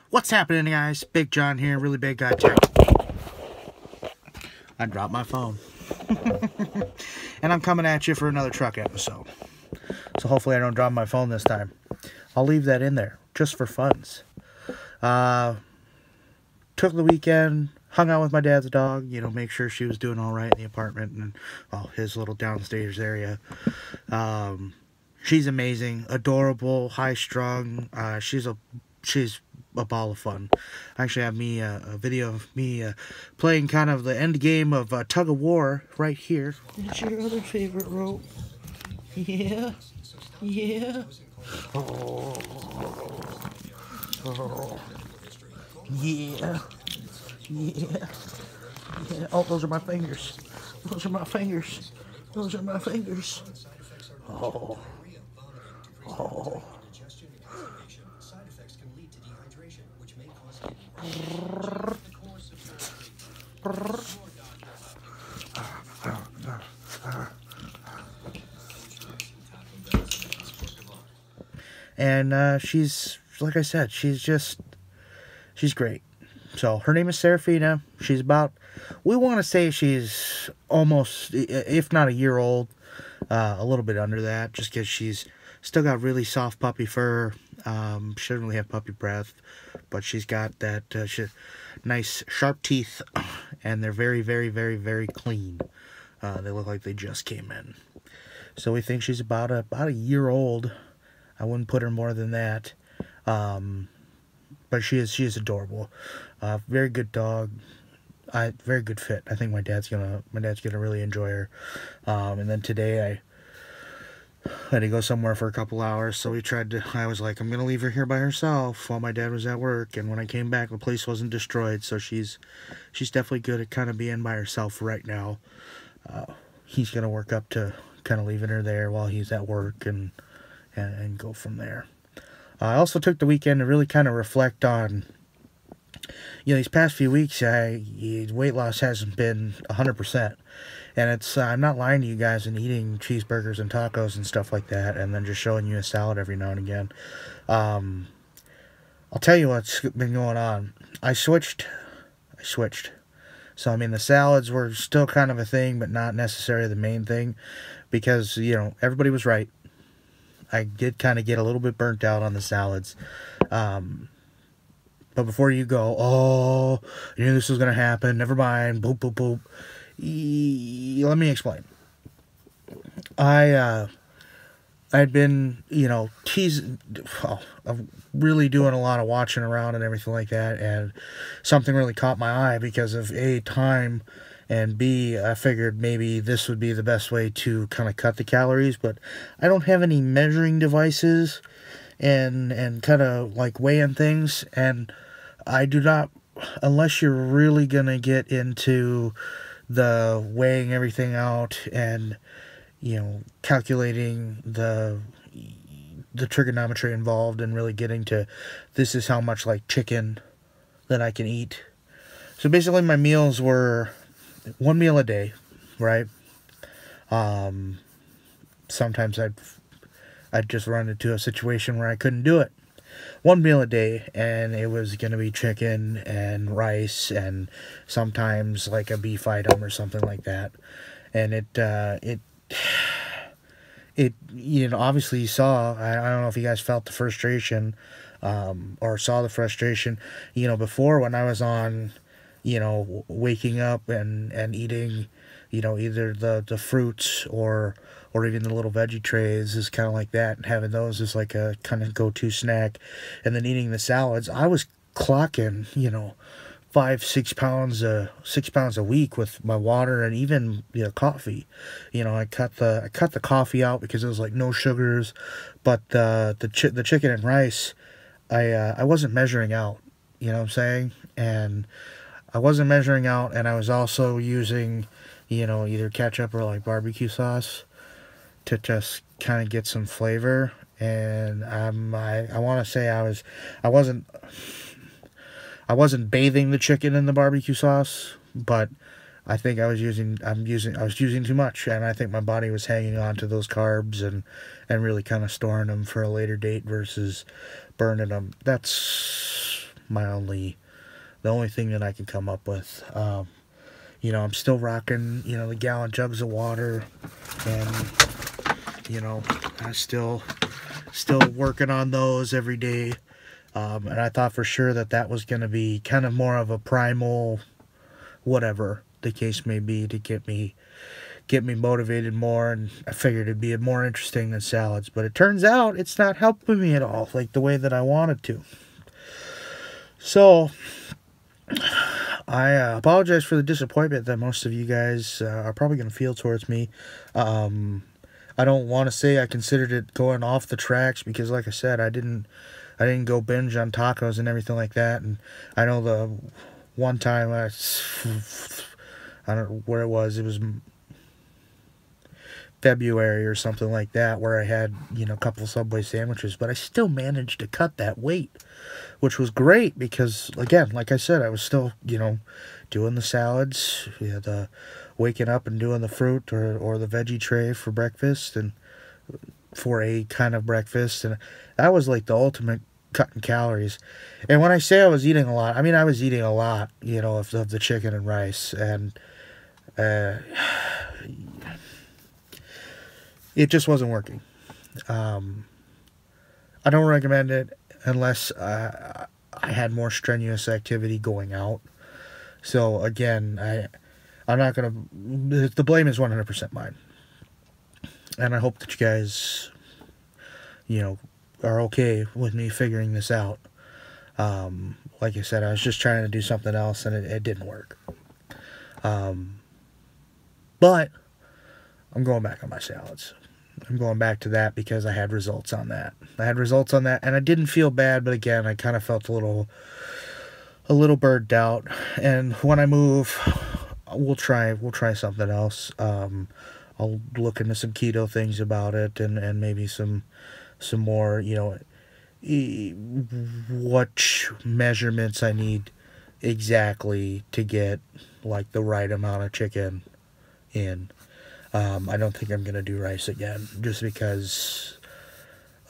What's happening, guys? Big John here, really big guy too. I dropped my phone. And I'm coming at you for another truck episode. So hopefully I don't drop my phone this time. I'll leave that in there, just for funs. Took the weekend, hung out with my dad's dog, make sure she was doing alright in the apartment and, well, his little downstairs area. She's amazing, adorable, high-strung. She's a ball of fun. I actually have me a video of me playing kind of the end game of Tug of War right here. It's your other favorite rope. Yeah. Yeah. Oh. Oh. Yeah. Yeah. Yeah. Oh, those are my fingers. Those are my fingers. Those are my fingers. Oh. Oh. And she's, like I said, she's great. So her name is Serafina. She's about, we want to say she's almost, if not a year old, a little bit under that, just because she's still got really soft puppy fur. She doesn't really have puppy breath, but she's got that nice sharp teeth, and they're very, very, very, very clean. They look like they just came in. So we think she's about a year old. I wouldn't put her more than that. But she is adorable. Very good dog. Very good fit. I think my dad's gonna really enjoy her. And then today I had to go somewhere for a couple hours, so I was like, I'm gonna leave her here by herself while my dad was at work. And when I came back, the place wasn't destroyed, so she's definitely good at kind of being by herself right now. He's gonna work up to kind of leaving her there while he's at work and go from there. I also took the weekend to really kind of reflect on, these past few weeks, weight loss hasn't been 100%. And I'm not lying to you guys and eating cheeseburgers and tacos and stuff like that, and then just showing you a salad every now and again. I'll tell you what's been going on. I switched. So, the salads were still kind of a thing, but not necessarily the main thing, because, everybody was right. I did kind of get a little bit burnt out on the salads. But before you go, oh, you knew this was going to happen, never mind, boop, boop, boop. Let me explain. I'd been, really doing a lot of watching around and everything like that, and something really caught my eye because of A, time, and B, I figured maybe this would be the best way to kind of cut the calories, but I don't have any measuring devices and kind of like weighing things, and I do not, unless you're really going to get into the weighing everything out and, calculating the trigonometry involved and really getting to this is how much like chicken that I can eat. So basically my meals were one meal a day, right? Sometimes I'd just run into a situation where I couldn't do it. One meal a day, and it was going to be chicken and rice and sometimes like a beef item or something like that. And it obviously you saw, I don't know if you guys felt the frustration, or saw the frustration, before when I was on, waking up and eating, either the fruits or even the little veggie trays is kind of like that, and having those as like a kind of go-to snack, and then eating the salads. I was clocking, 5-6 pounds 6 pounds a week with my water and even coffee. I cut the coffee out because it was like no sugars, but the chicken and rice, I wasn't measuring out. You know what I'm saying? And I wasn't measuring out, and I was also using, either ketchup or like barbecue sauce to just kind of get some flavor. And I want to say I wasn't bathing the chicken in the barbecue sauce, but I think I was using too much, and I think my body was hanging on to those carbs and really kind of storing them for a later date versus burning them. That's the only thing that I can come up with. You know, I'm still rocking, you know, the gallon jugs of water, and, you know, I still working on those every day. And I thought for sure that that was going to be kind of more of a primal, whatever the case may be, to get me motivated more, and I figured it'd be more interesting than salads. But it turns out it's not helping me at all, like the way that I wanted to. So I apologize for the disappointment that most of you guys are probably going to feel towards me. I don't want to say I considered it going off the tracks, because like I said, I didn't go binge on tacos and everything like that. And I know the one time I don't know where it was February or something like that, where I had, you know, a couple Subway sandwiches, but I still managed to cut that weight, which was great, because again, like I said, I was still, you know, doing the salads, you know, the waking up and doing the fruit or the veggie tray for breakfast, and for a kind of breakfast, and that was like the ultimate cutting calories. And when I say I was eating a lot, I mean I was eating a lot, you know, of the chicken and rice, and it just wasn't working. I don't recommend it unless I had more strenuous activity going out. So again, I'm not gonna. The blame is 100% mine, and I hope that you guys, you know, are okay with me figuring this out. Like I said, I was just trying to do something else, and it didn't work. But I'm going back on my salads. I'm going back to that because I had results on that. And I didn't feel bad, but again, I kind of felt a little burnt out. And when I move, we'll try something else. I'll look into some keto things about it, and maybe some more, you know, what measurements I need exactly to get like the right amount of chicken in. I don't think I'm going to do rice again, just because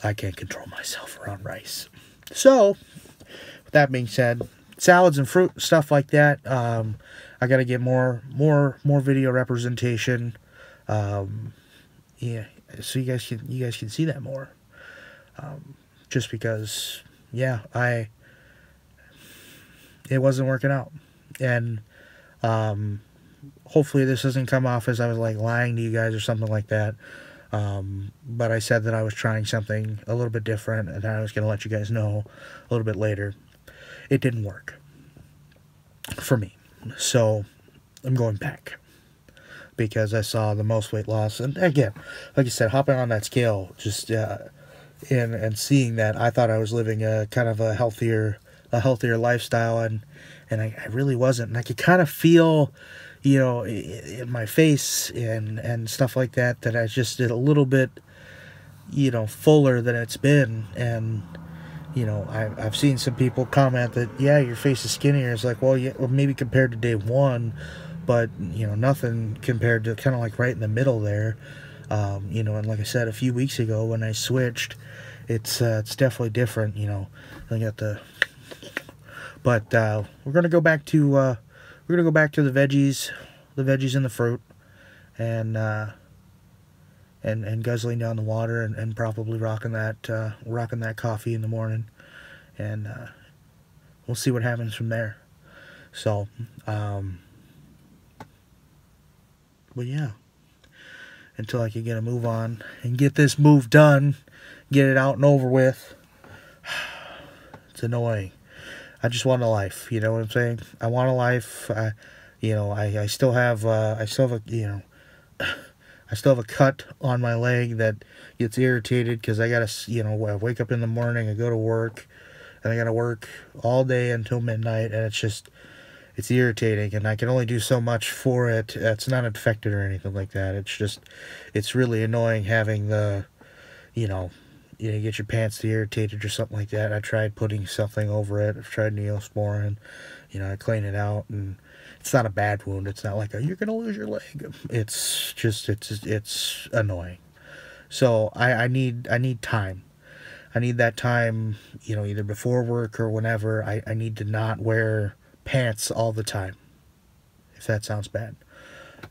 I can't control myself around rice. So, with that being said, salads and fruit, stuff like that, I got to get more video representation. Yeah, so you guys can see that more. Just because, yeah, it wasn't working out. And, hopefully this doesn't come off as I was like lying to you guys or something like that. But I said that I was trying something a little bit different, and I was going to let you guys know a little bit later. It didn't work for me. So I'm going back because I saw the most weight loss. And again, like you said, hopping on that scale, just, and seeing that, I thought I was living a kind of a healthier lifestyle, and I really wasn't. And I could kind of feel, you know, in my face and stuff like that, that I just did a little bit, you know, fuller than it's been. And, you know, I've seen some people comment that, yeah, your face is skinnier. It's like, well, yeah, well, maybe compared to day one, but, you know, nothing compared to kind of like right in the middle there. You know, and like I said, a few weeks ago when I switched, it's definitely different, you know. I got but we're gonna go back to the veggies and the fruit, and guzzling down the water, and probably rocking that coffee in the morning, and we'll see what happens from there. So, but yeah, until I can get a move on and get this move done, get it out and over with. It's annoying. I just want a life, you know what I'm saying? I want a life. You know, I still have you know, I still have a cut on my leg that gets irritated because I gotta, you know, I wake up in the morning, I go to work, and I gotta work all day until midnight, and it's irritating, and I can only do so much for it. It's not infected or anything like that. It's really annoying having the, you know, you get your pants irritated or something like that. I tried putting something over it. I've tried Neosporin, you know, I clean it out, and it's not a bad wound. It's not like you're gonna lose your leg. It's just it's annoying. So I need time. I need that time, you know, either before work or whenever. I need to not wear pants all the time, if that sounds bad.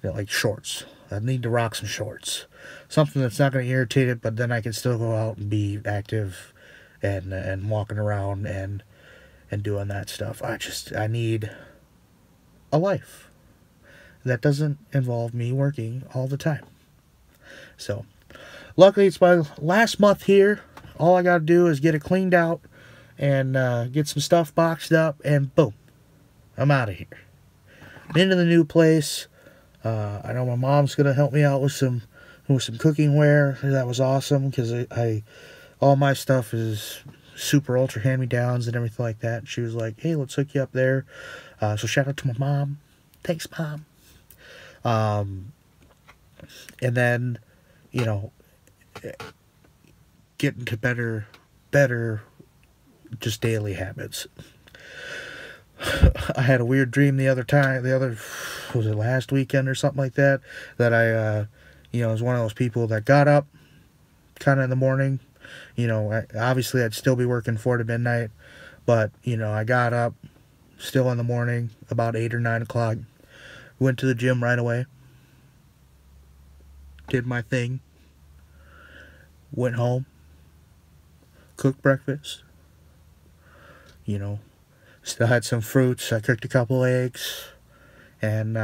You know, like shorts. I need to rock some shorts. Something that's not going to irritate it, but then I can still go out and be active and walking around and doing that stuff. I need a life that doesn't involve me working all the time. So, luckily it's my last month here. All I gotta do is get it cleaned out and get some stuff boxed up, and boom, I'm out of here. Into the new place. I know my mom's gonna help me out with some cooking ware. That was awesome because I all my stuff is super ultra hand-me-downs and everything like that. She was like, "Hey, let's hook you up there." So shout out to my mom. Thanks, Mom. And then, you know, get into better just daily habits. I had a weird dream was it last weekend or something like that, that I, you know, was one of those people that got up kind of in the morning. You know, obviously I'd still be working 4 to midnight, but, you know, I got up still in the morning, about 8 or 9 o'clock, went to the gym right away, did my thing, went home, cooked breakfast, you know, still had some fruits. I cooked a couple eggs, and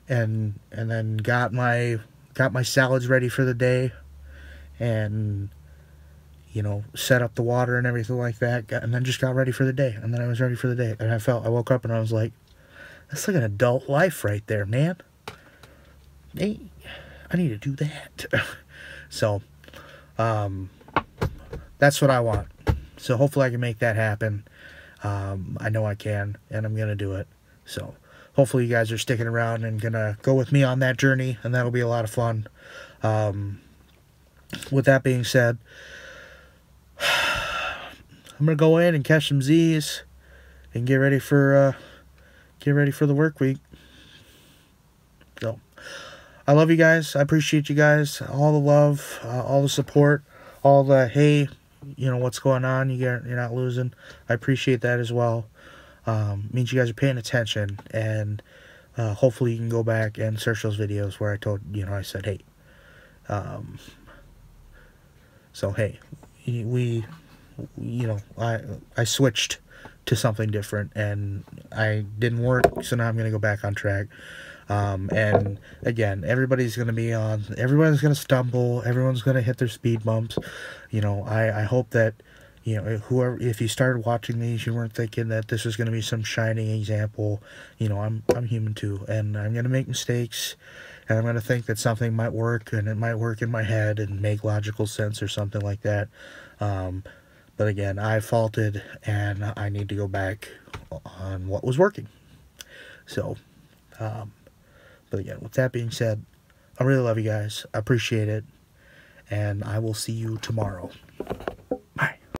then got my salads ready for the day, and, you know, set up the water and everything like that, and then just got ready for the day, and then I was ready for the day, and I woke up and I was like, that's like an adult life right there, man. Hey, I need to do that. So, that's what I want. So hopefully I can make that happen. I know I can, and I'm gonna do it. So hopefully you guys are sticking around and gonna go with me on that journey, and that'll be a lot of fun. With that being said, I'm gonna go in and catch some Z's and get ready for the work week. So I love you guys. I appreciate you guys. All the love, all the support, all the, hey, you know, what's going on? You're not losing. I appreciate that as well. Means you guys are paying attention, and hopefully you can go back and search those videos where I said, hey. So hey, I switched to something different, and I didn't work, so now I'm gonna go back on track. And again, everybody's going to stumble, everyone's going to hit their speed bumps. You know, I hope that, you know, if you started watching these, you weren't thinking that this is going to be some shining example. You know, I'm human too, and I'm going to make mistakes, and I'm going to think that something might work, and it might work in my head and make logical sense or something like that. But again, I faulted, and I need to go back on what was working. So, but again, with that being said, I really love you guys. I appreciate it. And I will see you tomorrow.